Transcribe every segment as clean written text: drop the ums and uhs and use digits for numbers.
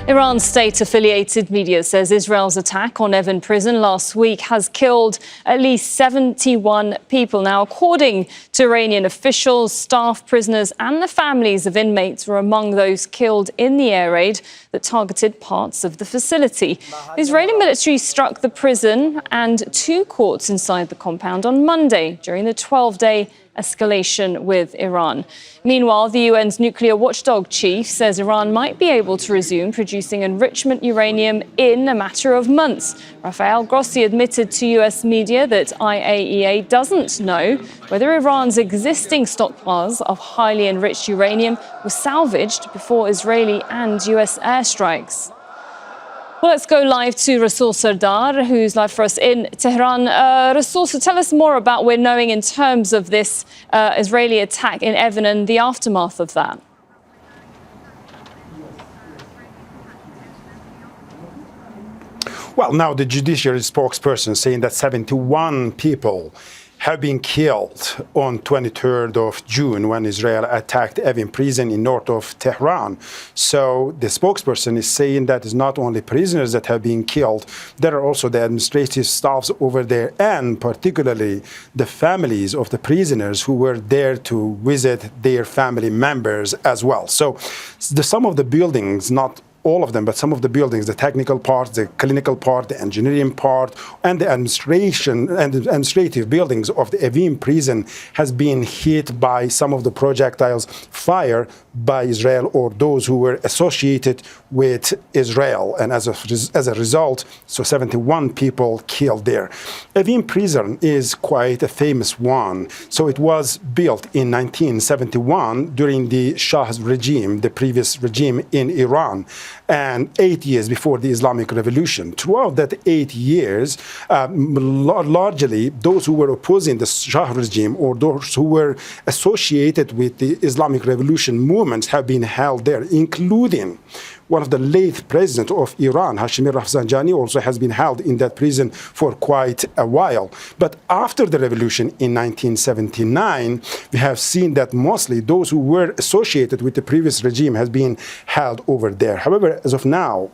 Iran's state-affiliated media says Israel's attack on Evin Prison last week has killed at least 71 people. Now, according to Iranian officials, staff, prisoners and the families of inmates were among those killed in the air raid that targeted parts of the facility. The Israeli military struck the prison and 2 courts inside the compound on Monday during the 12-day escalation with Iran. Meanwhile, the UN's nuclear watchdog chief says Iran might be able to resume producing enrichment uranium in a matter of months. Rafael Grossi admitted to US media that IAEA doesn't know whether Iran's existing stockpiles of highly enriched uranium were salvaged before Israeli and US airstrikes. Well, let's go live to Resul Serdar, who's live for us in Tehran. Resul, so tell us more about what we're knowing in terms of this Israeli attack in Evin and the aftermath of that. Well, now the judiciary spokesperson saying that 71 people have been killed on 23rd of June when Israel attacked Evin Prison in north of Tehran. So the spokesperson is saying that it's not only prisoners that have been killed, there are also the administrative staffs over there and particularly the families of the prisoners who were there to visit their family members as well. So some of the buildings, not all of them, but some of the buildings, the technical part, the clinical part, the engineering part, and the administration and the administrative buildings of the Evin prison has been hit by some of the projectiles fired by Israel or those who were associated with Israel. And as a result, so 71 people killed there. Evin prison is quite a famous one. So it was built in 1971 during the Shah's regime, the previous regime in Iran, and 8 years before the Islamic Revolution. Throughout that 8 years, largely those who were opposing the Shah regime or those who were associated with the Islamic Revolution movements have been held there, including one of the late presidents of Iran, Hashemi Rafsanjani, also has been held in that prison for quite a while. But after the revolution in 1979, we have seen that mostly those who were associated with the previous regime has been held over there. However, as of now,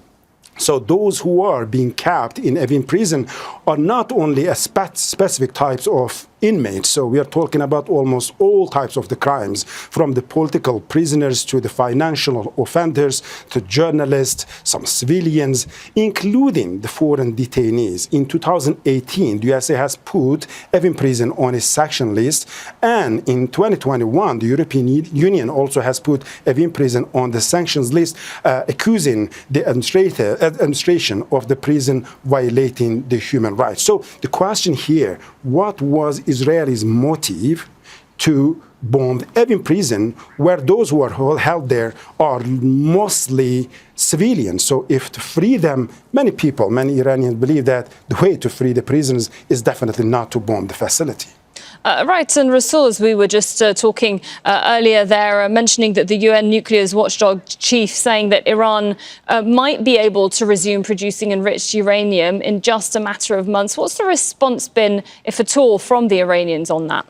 so those who are being kept in Evin prison are not only a specific types of inmates. So we are talking about almost all types of the crimes, from the political prisoners to the financial offenders to journalists, some civilians, including the foreign detainees. In 2018, the USA has put Evin prison on its sanction list, and in 2021, the European Union also has put Evin prison on the sanctions list, accusing the administration of the prison violating the human rights. So the question here, what was Israel's motive to bomb Evin prison, where those who are held there are mostly civilians? So if to free them, many Iranians believe that the way to free the prisoners is definitely not to bomb the facility. Right, and Resul, as we were just talking earlier there, mentioning that the UN nuclear watchdog chief saying that Iran might be able to resume producing enriched uranium in just a matter of months. What's the response been, if at all, from the Iranians on that?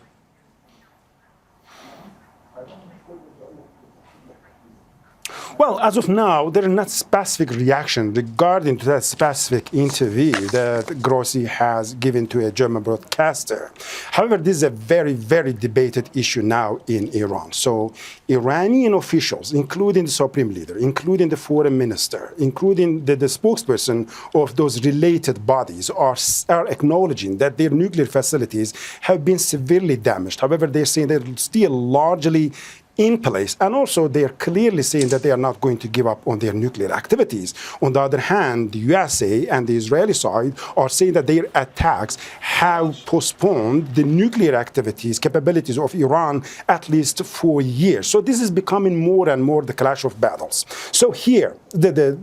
Well, as of now, there is not specific reaction regarding to that specific interview that Grossi has given to a German broadcaster. However, this is a very, very debated issue now in Iran. So Iranian officials, including the supreme leader, including the foreign minister, including the spokesperson of those related bodies, are acknowledging that their nuclear facilities have been severely damaged. However, they're saying they're still largely in place, and also they are clearly saying that they are not going to give up on their nuclear activities. On the other hand, the USA and the Israeli side are saying that their attacks have postponed the nuclear activities, capabilities of Iran at least 4 years. So this is becoming more and more the clash of battles. So here, the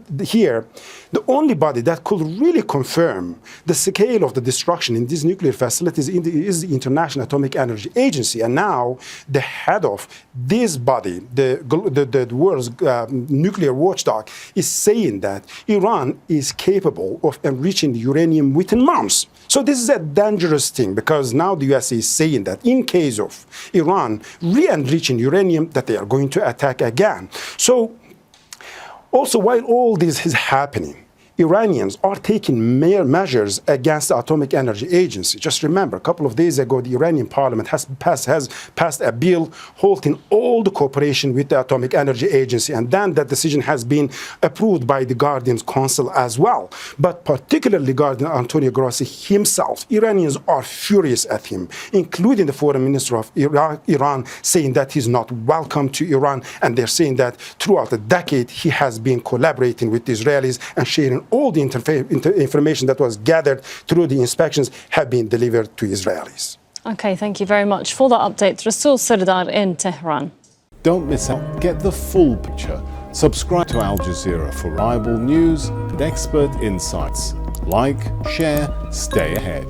only body that could really confirm the scale of the destruction in these nuclear facilities is the International Atomic Energy Agency. And now the head of this body, the world's nuclear watchdog, is saying that Iran is capable of enriching uranium within months. So this is a dangerous thing, because now the USA is saying that in case of Iran re-enriching uranium, that they are going to attack again. So Also, while all this is happening, Iranians are taking measures against the Atomic Energy Agency. Just remember, a couple of days ago, the Iranian parliament has passed a bill halting all the cooperation with the Atomic Energy Agency, and then that decision has been approved by the Guardian's Council as well. But particularly Guardian Antonio Grossi himself, Iranians are furious at him, including the foreign minister of Iran, saying that he's not welcome to Iran, and they're saying that throughout a decade he has been collaborating with the Israelis and sharing all the information that was gathered through the inspections have been delivered to Israelis. Okay, thank you very much for that update. Resul Serdar in Tehran. Don't miss out. Get the full picture. Subscribe to Al Jazeera for reliable news and expert insights. Like, share, stay ahead.